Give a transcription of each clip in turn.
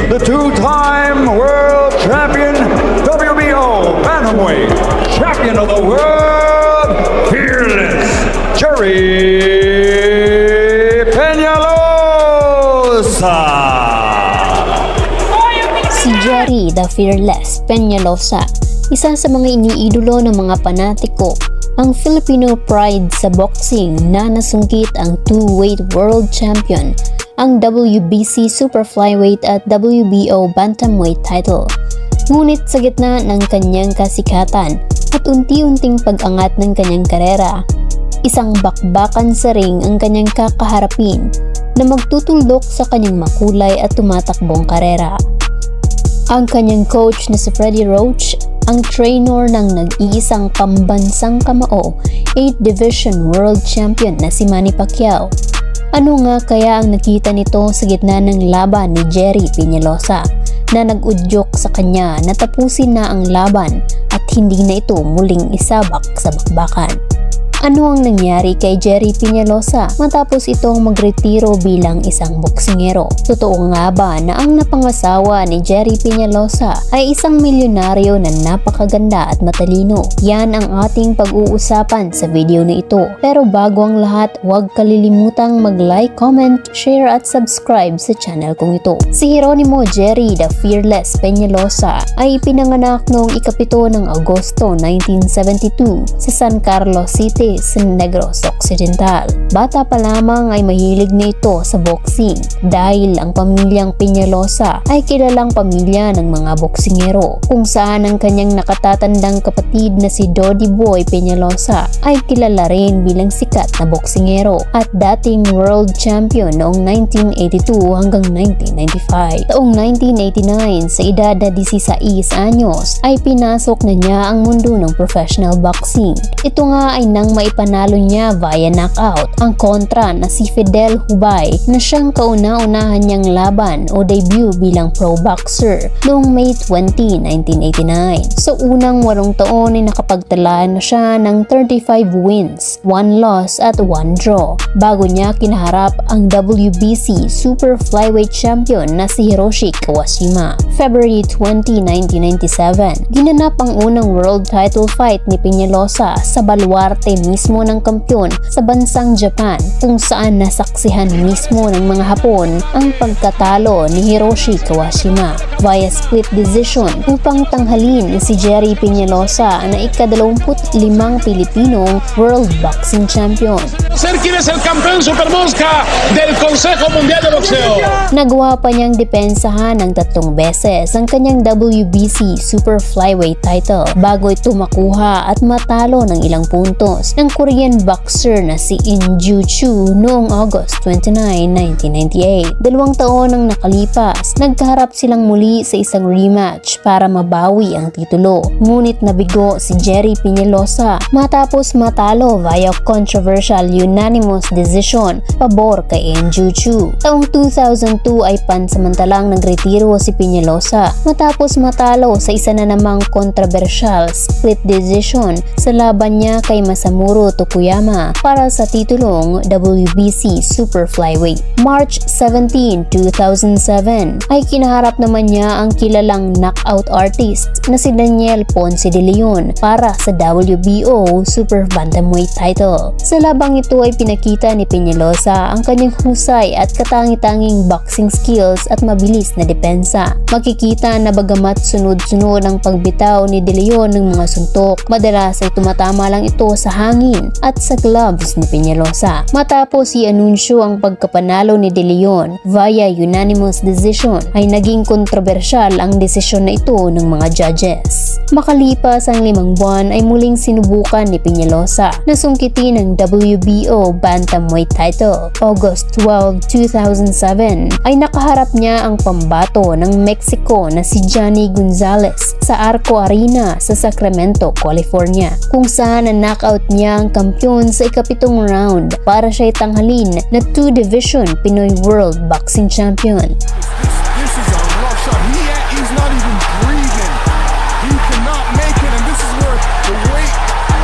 the two-time world champion, WBO Bantamweight champion of the world, Fearless Jerry Peñalosa. Si Jerry the Fearless Peñalosa, isa sa mga iniidolo ng mga panatiko, ang Filipino pride sa boxing na nasungkit ang two-weight world champion, ang WBC Super Flyweight at WBO Bantamweight title. Ngunit sa gitna ng kanyang kasikatan at unti-unting pag-angat ng kanyang karera, isang bakbakan sa ring ang kanyang kakaharapin na magtutuldok sa kanyang makulay at tumatakbong karera. Ang kanyang coach na si Freddie Roach, ang trainer ng nag-iisang pambansang kamao, 8th Division World Champion na si Manny Pacquiao. Ano nga kaya ang nakita nito sa gitna ng laban ni Jerry Peñalosa na nag-udyok sa kanya na tapusin na ang laban at hindi na ito muling isabak sa bakbakan? Ano ang nangyari kay Jerry Peñalosa matapos itong magretiro bilang isang boksingero? Totoo nga ba na ang napangasawa ni Jerry Peñalosa ay isang milyonaryo na napakaganda at matalino? Yan ang ating pag-uusapan sa video na ito. Pero bago ang lahat, huwag kalilimutang mag-like, comment, share at subscribe sa channel kong ito. Si Jeronimo Jerry the Fearless Peñalosa ay pinanganak noong ika-7 ng Agosto 1972 sa San Carlos City sa Negros Occidental. Bata pa lamang ay mahilig na ito sa boxing dahil ang pamilyang Peñalosa ay kilalang pamilya ng mga boksingero, kung saan ang kanyang nakatatandang kapatid na si Dodi Boy Peñalosa ay kilala rin bilang sikat na boksingero at dating world champion noong 1982 hanggang 1995. Taong 1989, sa edad na 16 anyos ay pinasok na niya ang mundo ng professional boxing. Ito nga ay nang maipanalo niya via knockout ang kontra na si Fidel Hubay na siyang kauna-unahan niyang laban o debut bilang pro boxer noong May 20, 1989. Sa unang 8 taon ay nakapagtala na siya ng 35 wins, 1 loss at 1 draw bago niya kinaharap ang WBC Super Flyweight champion na si Hiroshi Kawashima. February 20, 1997, ginanap ang unang world title fight ni Peñalosa sa baluarte mismo ng kampyon sa bansang Japan, kung saan nasaksihan mismo ng mga Hapon ang pagkatalo ni Hiroshi Kawashima via split decision upang tanghalin si Jerry Peñalosa na ika-25 Pilipinong World Boxing Champion. Ser quien es el campeón supermosca del Consejo Mundial de Boxeo. Nagawa pa niyang depensahan ng 3 beses ang kanyang WBC Super Flyweight title bago ito makuha at matalo ng ilang puntos ng Korean boxer na si In Joo Choo noong August 29, 1998. 2 taon ang nakalipas, nagkaharap silang muli sa isang rematch para mabawi ang titulo. Ngunit nabigo si Jerry Peñalosa matapos matalo via controversial unanimous decision pabor kay In Joo Choo. Taong 2002 ay pansamantalang nagretiro si Peñalosa matapos matalo sa isa na namang controversial split decision sa laban niya kay Masamuro Tokuyama para sa titulong WBC Super Flyweight. March 17, 2007 ay kinaharap naman niya ang kilalang knockout artist na si Daniel Ponce de Leon para sa WBO Super Bantamweight title. Sa labang ito ay pinakita ni Peñalosa ang kanyang husay at katangi-tanging boxing skills at mabilis na depensa. Makikita na bagamat sunod-sunod ang pagbitaw ni De Leon ng mga suntok, madalas ay tumatama lang ito sa hangin at sa gloves ni Peñalosa. Matapos i-anunsyo ang pagkapanalo ni De Leon via unanimous decision, ay naging kontrobersyal ang desisyon na ito ng mga judges. Makalipas ang 5 buwan ay muling sinubukan ni Peñalosa na sungkitin ang WBO Bantamweight title. August 12, 2007 ay nakaharap niya ang pambato ng Mexico na si Johnny Gonzalez sa Arco Arena sa Sacramento, California, kung saan na-knockout niya ang kampyon sa ika-7 round para siya'y tanghalin na 2 Division Pinoy World Boxing Champion. This is a rough shot. He's not even breathing. He cannot make it, and this is where the weight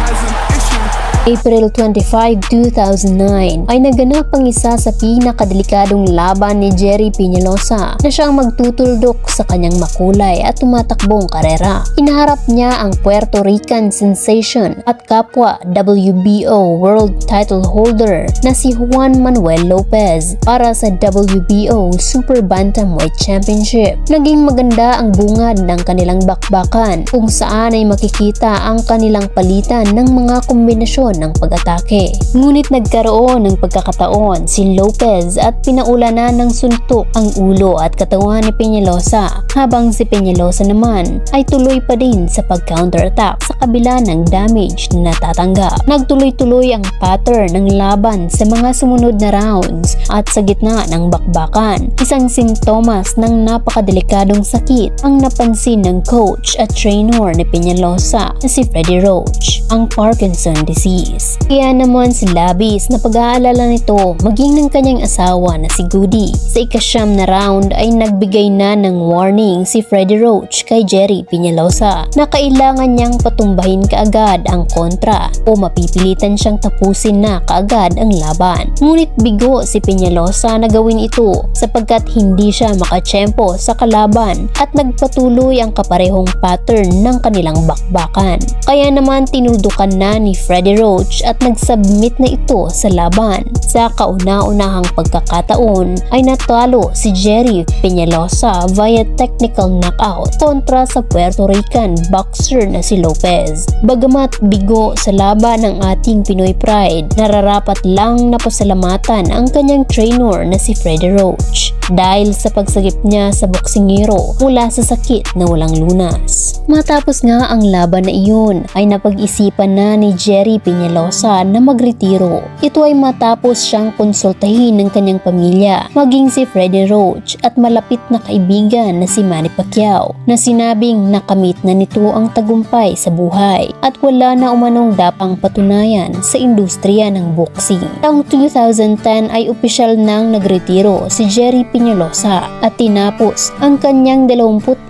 has an issue April 25, 2009 ay naganap ang isa sa pinakadelikadong laban ni Jerry Peñalosa na siyang magtutuldok sa kanyang makulay at tumatakbong karera. Hinaharap niya ang Puerto Rican sensation at kapwa WBO World Title holder na si Juan Manuel Lopez para sa WBO Super Bantamweight Championship. Naging maganda ang bungad ng kanilang bakbakan kung saan ay makikita ang kanilang palitan ng mga kombinasyon ng pag-atake. Ngunit nagkaroon ng pagkakataon si Lopez at pinaulanan ng suntok ang ulo at katawan ni Peñalosa, habang si Peñalosa naman ay tuloy pa din sa pag-counterattack sa kabila ng damage na natatanggap. Nagtuloy-tuloy ang pattern ng laban sa mga sumunod na rounds at sa gitna ng bakbakan, isang sintomas ng napakadelikadong sakit ang napansin ng coach at trainer ni Peñalosa na si Freddie Roach, ang Parkinson disease. Kaya naman si labis na pag-aalala nito maging ng kanyang asawa na si Goody. Sa ika-9 na round ay nagbigay na ng warning si Freddie Roach kay Jerry Peñalosa na kailangan niyang patumbahin kaagad ang kontra o mapipilitan siyang tapusin na kaagad ang laban. Ngunit bigo si Peñalosa na gawin ito sapagkat hindi siya makatsyempo sa kalaban at nagpatuloy ang kaparehong pattern ng kanilang bakbakan. Kaya naman tinuldukan na ni Freddie Roach at nag-submit na ito sa laban. Sa kauna-unahang pagkakataon ay natalo si Jerry Peñalosa via technical knockout kontra sa Puerto Rican boxer na si Lopez. Bagamat bigo sa laban ng ating Pinoy Pride, nararapat lang na pasalamatan ang kanyang trainer na si Freddie Roach dahil sa pagsagip niya sa boksingero mula sa sakit na walang lunas. Matapos nga ang laban na iyon ay napag-isipan na ni Jerry Peñalosa na magretiro. Ito ay matapos siyang konsultahin ng kanyang pamilya, maging si Freddie Roach at malapit na kaibigan na si Manny Pacquiao na sinabing nakamit na nito ang tagumpay sa buhay at wala na umanong dapang patunayan sa industriya ng boxing. Taong 2010 ay opisyal nang nagretiro si Jerry Peñalosa at tinapos ang kanyang 21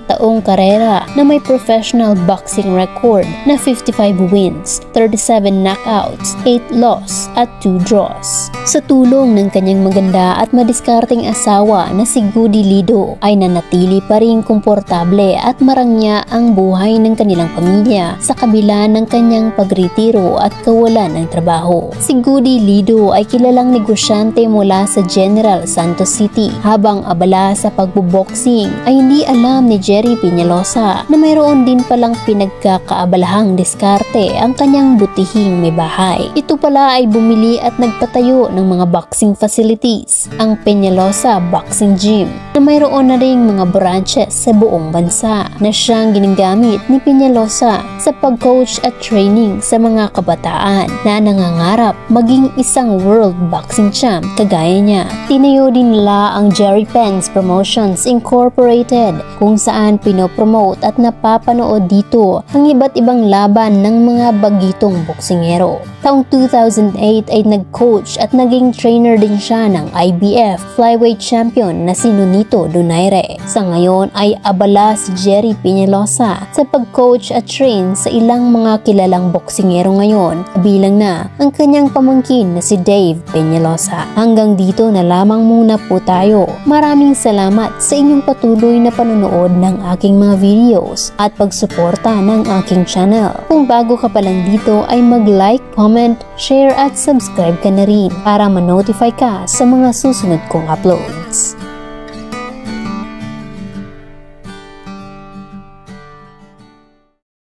taong karera na may professional boxing record na 55 wins, 37 knockouts, 8 loss at 2 draws. Sa tulong ng kanyang maganda at madiskarteng asawa na si Goody Lido ay nanatili pa rin komportable at marangya ang buhay ng kanilang pamilya sa kabila ng kanyang pagretiro at kawalan ng trabaho. Si Goody Lido ay kilalang negosyante mula sa General Santos City. Habang abala sa pagboboxing ay hindi alam ni Jerry Peñalosa na mayroon din palang pinagkakaabalahang diskarte ang kanyang butihing may bahay. Ito pala ay bumili at nagpatayo ng mga boxing facilities, ang Peñalosa Boxing Gym, na mayroon na ring mga branches sa buong bansa na siyang ginagamit ni Peñalosa sa pag-coach at training sa mga kabataan na nangangarap maging isang world boxing champ kagaya niya. Tinayo din nila ang Jerry Pence Promotions Incorporated kung saan pinopromote at napapanood dito ang iba't ibang laban ng mga bagitong boksingero. Taong 2008 ay nag-coach at naging trainer din siya ng IBF flyweight champion na si Nonito Donaire. Sa ngayon ay abala si Jerry Peñalosa sa pag-coach at train sa ilang mga kilalang boksingero ngayon, kabilang na ang kanyang pamangkin na si Dave Peñalosa. Hanggang dito na lamang muna po tayo. Maraming salamat sa inyong patuloy na panonood ng aking mga videos at pagsuporta ng aking channel. Kung bago ka pa lang dito ay mag-like, comment, share at subscribe ka na rin para ma-notify ka sa mga susunod kong uploads.